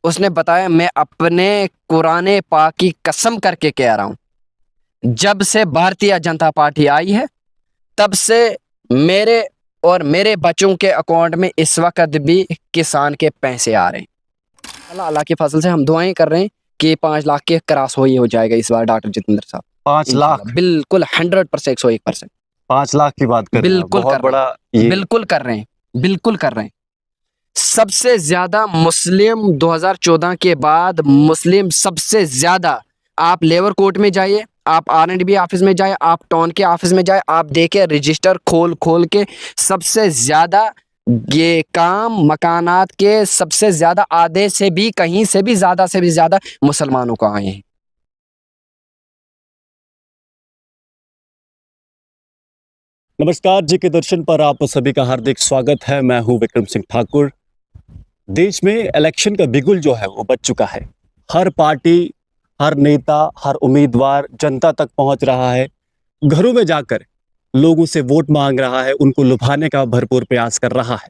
उसने बताया, मैं अपने कुरान पाक की कसम करके कह रहा हूं, जब से भारतीय जनता पार्टी आई है तब से मेरे और मेरे बच्चों के अकाउंट में इस वक्त भी किसान के पैसे आ रहे हैं। अल्लाह अल्लाह की फसल से हम दुआएं कर रहे हैं कि 5 लाख के क्रॉस हो जाएगा इस बार डॉक्टर जितेंद्र साहब। 5 लाख? बिल्कुल 100%, 101%। 5 लाख की बात कर रहे हैं, बिल्कुल बहुत कर रहे बड़ा हैं, ये। बिल्कुल कर रहे हैं, बिल्कुल कर रहे हैं। सबसे ज्यादा मुस्लिम 2014 के बाद मुस्लिम सबसे ज्यादा, आप लेबर कोर्ट में जाइए, आप R&B ऑफिस में जाए, आप टाउन के ऑफिस में जाए, आप देखें रजिस्टर खोल खोल के, सबसे ज्यादा ये काम मकानात के सबसे ज्यादा आधे से भी कहीं से भी ज्यादा मुसलमानों को आए हैं। नमस्कार जी के दर्शन पर आप सभी का हार्दिक स्वागत है। मैं हूं विक्रम सिंह ठाकुर। देश में इलेक्शन का बिगुल जो है वो बज चुका है। हर पार्टी, हर नेता, हर उम्मीदवार जनता तक पहुंच रहा है, घरों में जाकर लोगों से वोट मांग रहा है, उनको लुभाने का भरपूर प्रयास कर रहा है।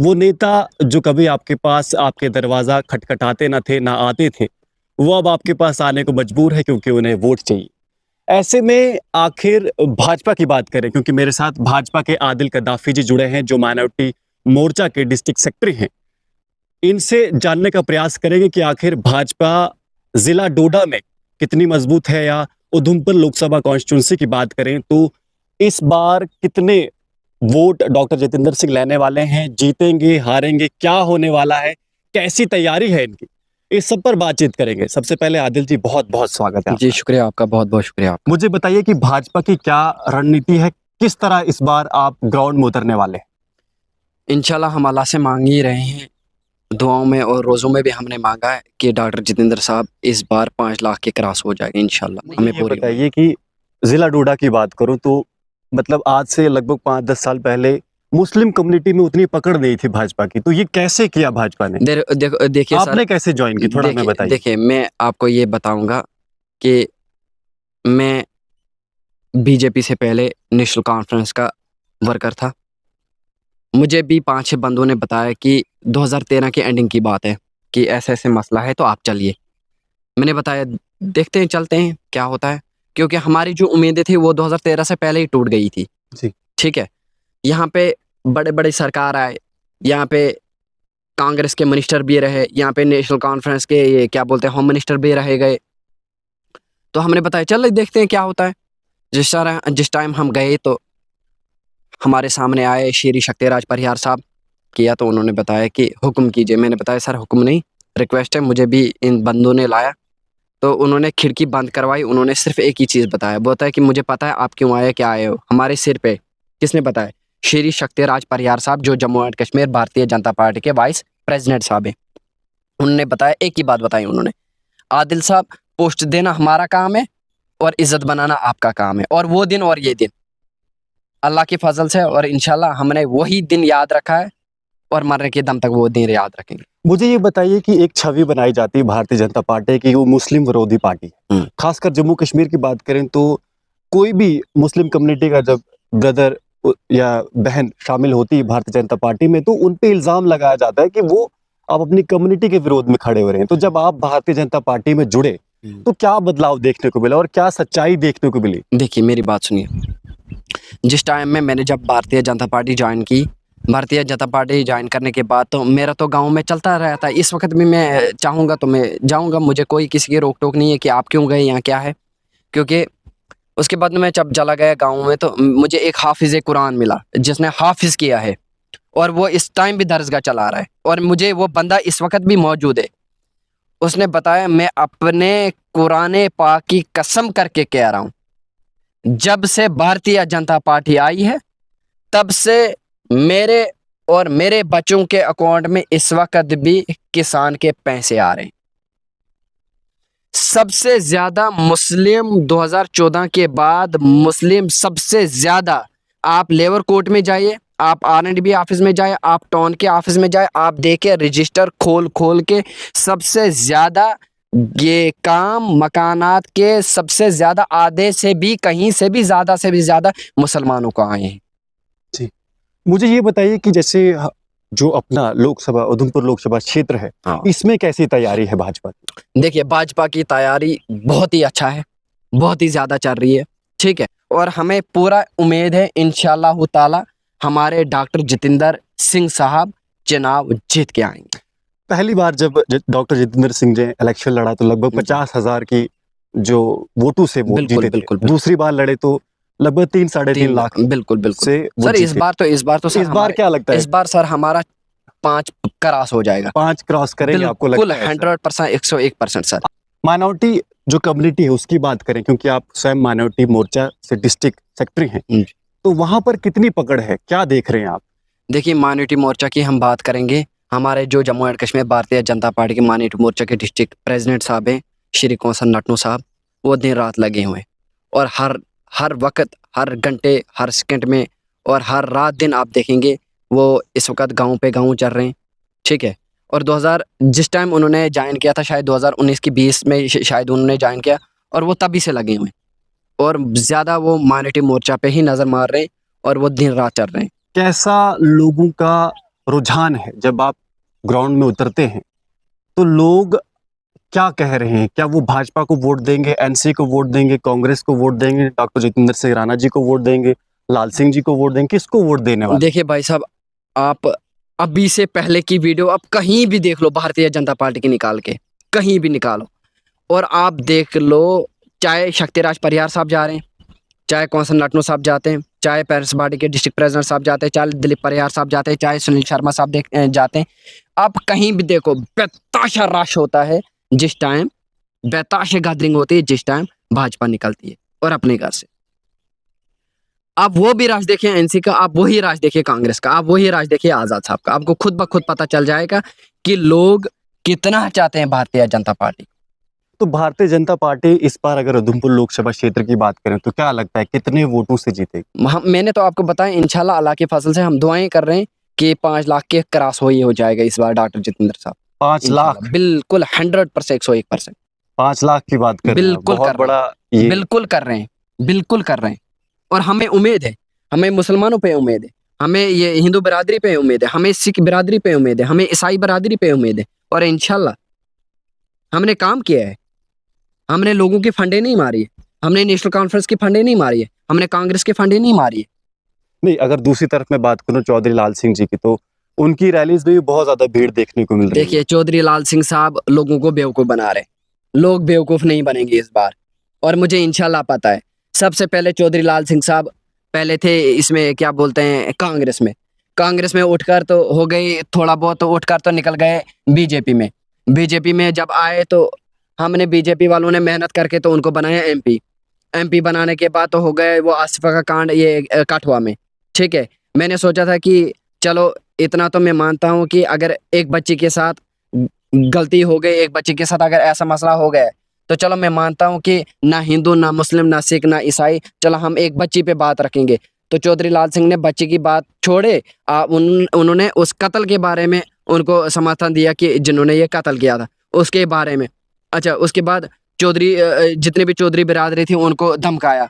वो नेता जो कभी आपके पास आपके दरवाजा खटखटाते ना थे, ना आते थे, वो अब आपके पास आने को मजबूर है क्योंकि उन्हें वोट चाहिए। ऐसे में आखिर भाजपा की बात करें, क्योंकि मेरे साथ भाजपा के आदिल कद्दाफी जी जुड़े हैं जो माइनॉरिटी मोर्चा के डिस्ट्रिक्ट सेक्रेटरी हैं। इनसे जानने का प्रयास करेंगे कि आखिर भाजपा जिला डोडा में कितनी मजबूत है, या उधमपुर लोकसभा कॉन्स्टिट्यूंसी की बात करें तो इस बार कितने वोट डॉक्टर जितेंद्र सिंह लेने वाले हैं, जीतेंगे, हारेंगे, क्या होने वाला है, कैसी तैयारी है इनकी, इस सब पर बातचीत करेंगे। सबसे पहले आदिल जी, बहुत बहुत स्वागत है जी आपका। शुक्रिया आपका, बहुत बहुत शुक्रिया आपका। मुझे बताइए कि भाजपा की क्या रणनीति है, किस तरह इस बार आप ग्राउंड में उतरने वाले हैं? इंशाल्लाह हम अल्लाह से मांग ही रहे हैं, दुआओं में और रोज़ों में भी हमने मांगा है कि डॉक्टर जितेंद्र साहब इस बार 5 लाख के क्रॉस हो जाएंगे इंशाल्लाह। हमें ये पूरी बताइए कि जिला डोडा की बात करूं तो मतलब आज से लगभग 5-10 साल पहले मुस्लिम कम्युनिटी में उतनी पकड़ नहीं थी भाजपा की, तो ये कैसे किया भाजपा ने? देखिए सर, आपने कैसे ज्वाइन की, थोड़ा हमें बताइए। देखिए मैं आपको ये बताऊंगा कि मैं बीजेपी से पहले नेशनल कॉन्फ्रेंस का वर्कर था। मुझे भी 5-6 बंदों ने बताया कि 2013 की एंडिंग की बात है कि ऐसे ऐसे मसला है तो आप चलिए। मैंने बताया देखते हैं, चलते हैं क्या होता है, क्योंकि हमारी जो उम्मीदें थी वो 2013 से पहले ही टूट गई थी। जी। ठीक है, यहाँ पे बड़े बड़े सरकार आए, यहाँ पे कांग्रेस के मिनिस्टर भी रहे, यहाँ पे नेशनल कॉन्फ्रेंस के ये क्या बोलते हैं होम मिनिस्टर भी रहे गए। तो हमने बताया चल देखते हैं क्या होता है। जिस टाइम हम गए तो हमारे सामने आए श्री शक्तिराज परिहार साहब, किया तो उन्होंने बताया कि हुक्म कीजिए। मैंने बताया सर हुक्म नहीं, रिक्वेस्ट है। मुझे भी इन बंदों ने लाया तो उन्होंने खिड़की बंद करवाई। उन्होंने सिर्फ एक ही चीज़ बताया, वो बताया कि मुझे पता है आप क्यों आए, क्या आए हो हमारे सिर पे। किसने बताया? श्री शक्तिराज परिहार साहब, जो जम्मू एंड कश्मीर भारतीय जनता पार्टी के वाइस प्रेसिडेंट साहब हैं। उन्होंने बताया, एक ही बात बताई उन्होंने, आदिल साहब पोस्ट देना हमारा काम है और इज्जत बनाना आपका काम है। और वो दिन और ये दिन अल्लाह की फजल से, और इंशाल्लाह हमने वही दिन याद रखा है और मरने के दम तक वो दिन याद रखेंगे। मुझे ये बताइए कि एक छवि बनाई जाती है भारतीय जनता पार्टी की, वो मुस्लिम विरोधी पार्टी है। खासकर जम्मू कश्मीर की बात करें तो कोई भी मुस्लिम कम्युनिटी का जब ब्रदर या बहन शामिल होती है भारतीय जनता पार्टी में तो उन पे इल्जाम लगाया जाता है कि वो आप अपनी कम्युनिटी के विरोध में खड़े हो रहे हैं। तो जब आप भारतीय जनता पार्टी में जुड़े तो क्या बदलाव देखने को मिला और क्या सच्चाई देखने को मिली? देखिए मेरी बात सुनिए, जिस टाइम में मैंने जब भारतीय जनता पार्टी ज्वाइन की, भारतीय जनता पार्टी ज्वाइन करने के बाद तो मेरा तो गांव में चलता रहता है। इस वक्त भी मैं चाहूँगा तो मैं जाऊँगा, मुझे कोई किसी की रोक टोक नहीं है कि आप क्यों गए, यहाँ क्या है। क्योंकि उसके बाद मैं जब चला गया गाँव में तो मुझे एक हाफिज़ कुरान मिला जिसने हाफिज़ किया है, और वो इस टाइम भी दरसगाह चला रहा है, और मुझे वो बंदा इस वक्त भी मौजूद है। उसने बताया, मैं अपने कुरान पाक की कसम करके कह रहा हूँ, जब से भारतीय जनता पार्टी आई है तब से मेरे और मेरे बच्चों के अकाउंट में इस वक्त भी किसान के पैसे आ रहे हैं। सबसे ज्यादा मुस्लिम 2014 के बाद मुस्लिम सबसे ज्यादा, आप लेबर कोर्ट में जाइए, आप R&B ऑफिस में जाए, आप टाउन के ऑफिस में जाए, आप देखें रजिस्टर खोल खोल के, सबसे ज्यादा ये काम मकानात के सबसे ज्यादा आधे से भी कहीं से भी ज्यादा मुसलमानों को आए हैं। जी। मुझे ये बताइए कि जैसे जो अपना लोकसभा उधमपुर लोकसभा क्षेत्र है, हाँ। इसमें कैसी तैयारी है भाजपा की? देखिए, भाजपा की तैयारी बहुत ही अच्छा है, बहुत ही ज़्यादा चल रही है, ठीक है? और हमें पूरा उम्मीद है इंशाअल्लाह ताला हमारे डॉक्टर जितेंद्र सिंह साहब चुनाव जीत के आएंगे। पहली बार जब डॉक्टर जितेंद्र सिंह ने इलेक्शन लड़ा तो लगभग जी। 50,000 की जो वोटों से वो बिल्कुल, जीते थे। बिल्कुल, बिल्कुल। दूसरी बार लड़े तो लगभग 3 साढ़े 3 लाख बिल्कुल, बिल्कुल। से वो सर इस जीते। बार तो सर इस बार क्या लगता है? इस बार सर हमारा 5 क्रॉस हो जाएगा। 5 क्रॉस करेंगे आपको बिल्कुल लगता है? 100% 101% सर। माइनॉरिटी जो कम्युनिटी है उसकी बात करें, क्योंकि आप स्वयं माइनॉरिटी मोर्चा से डिस्ट्रिक्ट सेक्रेटरी हैं, तो वहां पर कितनी पकड़ है, क्या देख रहे हैं आप? देखिए, माइनॉरिटी मोर्चा की हम बात करेंगे, हमारे जो जम्मू एंड कश्मीर भारतीय जनता पार्टी के माइनॉरिटी मोर्चा के डिस्ट्रिक्ट प्रेसिडेंट साहब हैं, श्री कौंसन नटनू साहब, वो दिन रात लगे हुए हैं और हर वक्त, हर घंटे, हर सेकंड में और हर रात दिन आप देखेंगे वो इस वक्त गाँव पे गाँव चल रहे हैं, ठीक है? और 2000 जिस टाइम उन्होंने ज्वाइन किया था, शायद 2019 की 20 में शायद उन्होंने ज्वाइन किया, और वो तभी से लगे हुए हैं और ज़्यादा वो माइनॉरिटी मोर्चा पे ही नज़र मार रहे हैं और वो दिन रात चल रहे हैं। कैसा लोगों का रुझान है जब आप ग्राउंड में उतरते हैं, तो लोग क्या कह रहे हैं? क्या वो भाजपा को वोट देंगे, एनसी को वोट देंगे, कांग्रेस को वोट देंगे, डॉक्टर जितेंद्र सिंह राणा जी को वोट देंगे, लाल सिंह जी को वोट देंगे, किसको वोट देने वाले? देखिए भाई साहब, आप अभी से पहले की वीडियो आप कहीं भी देख लो, भारतीय जनता पार्टी की निकाल के, कहीं भी निकालो और आप देख लो, चाहे शक्तिराज परिहार साहब जा रहे हैं, चाहे कौंसन नटनू साहब जाते हैं, चाहे पैरिस पार्टी के डिस्ट्रिक्ट प्रेसिडेंट साहब जाते हैं, चाहे दिलीप परिहार साहब जाते हैं, चाहे सुनील शर्मा साहब जाते हैं। आप कहीं भी देखो, बेताशा रश होता है जिस टाइम, बेताशा गैदरिंग होती है जिस टाइम भाजपा निकलती है और अपने घर से। आप वो भी राज देखिए एनसी का, आप वही राज देखिए कांग्रेस का, आप वही राज देखिए आजाद साहब का, आपको खुद ब खुद पता चल जाएगा कि लोग कितना चाहते हैं भारतीय जनता पार्टी। तो भारतीय जनता पार्टी इस बार अगर उधमपुर लोकसभा क्षेत्र की बात करें तो क्या लगता है कितने वोटों से जीतेगी? मैंने तो आपको बताया, इंशाल्लाह अल्लाह के फजल से हम दुआएं कर रहे हैं कि 5 लाख के क्रॉस हो जाएगा इस बार डॉक्टर जितेंद्र साहब। 5 लाख? बिल्कुल 100% 101%। 5 लाख की बात कर रहे हैं, बिल्कुल बहुत बड़ा ये। बिल्कुल कर रहे हैं, बिल्कुल कर रहे हैं। और हमें उम्मीद है, हमें मुसलमानों पे उम्मीद है, हमें ये हिंदू बिरादरी पे उम्मीद है, हमें सिख बिरादरी पे उम्मीद है, हमें ईसाई बिरादरी पे उम्मीद है और इंशाल्लाह हमने काम किया है। हमने लोगों की फंडे नहीं मारी है, हमने नेशनल कॉन्फ्रेंस की फंडे नहीं मारी है, हमने कांग्रेस की फंडे नहीं मारी है। नहीं, अगर दूसरी तरफ मैं बात करूं चौधरी लाल सिंह जी की, तो उनकी रैलीज में भी बहुत ज्यादा भीड़ देखने को मिल रही है। देखिए, चौधरी लाल सिंह साहब लोगों को बेवकूफ़ बना रहे हैं, लोग बेवकूफ़ नहीं बनेंगे इस बार और मुझे इंशाल्लाह पता है। सबसे पहले चौधरी लाल सिंह साहब पहले थे इसमें क्या बोलते हैं कांग्रेस में उठकर तो हो गई, थोड़ा बहुत तो उठकर तो निकल गए बीजेपी में जब आए तो हमने बीजेपी वालों ने मेहनत करके तो उनको बनाया एमपी बनाने के बाद तो हो गए वो आसिफा का कांड ये कठुआ में, ठीक है? मैंने सोचा था कि चलो इतना तो मैं मानता हूँ कि अगर एक बच्ची के साथ गलती हो गई, एक बच्ची के साथ अगर ऐसा मसला हो गया तो चलो मैं मानता हूँ कि ना हिंदू, ना मुस्लिम, ना सिख, ना ईसाई, चलो हम एक बच्ची पे बात रखेंगे। तो चौधरी लाल सिंह ने बच्ची की बात छोड़े, उन्होंने उस कत्ल के बारे में उनको समर्थन दिया कि जिन्होंने ये कत्ल किया था उसके बारे में। अच्छा, उसके बाद जितने भी चौधरी बिरादरी थी उनको धमकाया,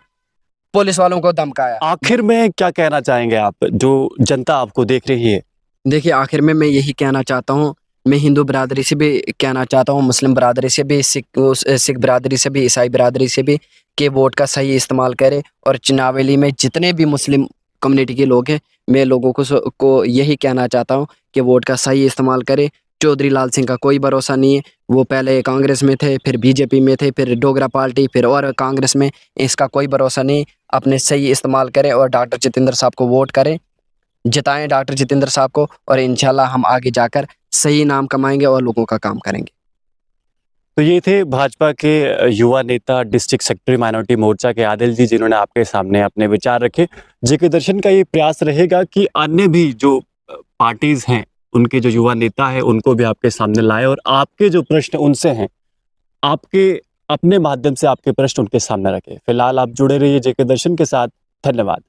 पुलिस वालों को धमकाया। आखिर में क्या कहना चाहेंगे आप, जो जनता आपको देख रही है? देखिए, आखिर में मैं यही कहना चाहता हूँ, मैं हिंदू बिरादरी से भी कहना चाहता हूँ, मुस्लिम बिरादरी से भी, सिख बिरादरी से भी, ईसाई बिरादरी से भी, कि वोट का सही इस्तेमाल करें और चुनाव रैली में जितने भी मुस्लिम कम्युनिटी के लोग हैं, मैं लोगों को यही कहना चाहता हूँ कि वोट का सही इस्तेमाल करें। चौधरी लाल सिंह का कोई भरोसा नहीं है, वो पहले कांग्रेस में थे, फिर बीजेपी में थे, फिर डोगरा पार्टी, फिर और कांग्रेस में, इसका कोई भरोसा नहीं। अपने सही इस्तेमाल करें और डॉक्टर जितेंद्र साहब को वोट करें, जिताएं डॉक्टर जितेंद्र साहब को और इंशाल्लाह हम आगे जाकर सही नाम कमाएंगे और लोगों का काम करेंगे। तो ये थे भाजपा के युवा नेता डिस्ट्रिक्ट सेक्रेटरी माइनॉरिटी मोर्चा के आदिल जी, जिन्होंने आपके सामने अपने विचार रखे। जेके दर्शन का ये प्रयास रहेगा कि अन्य भी जो पार्टीज हैं, उनके जो युवा नेता हैं, उनको भी आपके सामने लाए और आपके जो प्रश्न उनसे हैं, आपके अपने माध्यम से आपके प्रश्न उनके सामने रखें। फिलहाल आप जुड़े रहिए जेके दर्शन के साथ। धन्यवाद।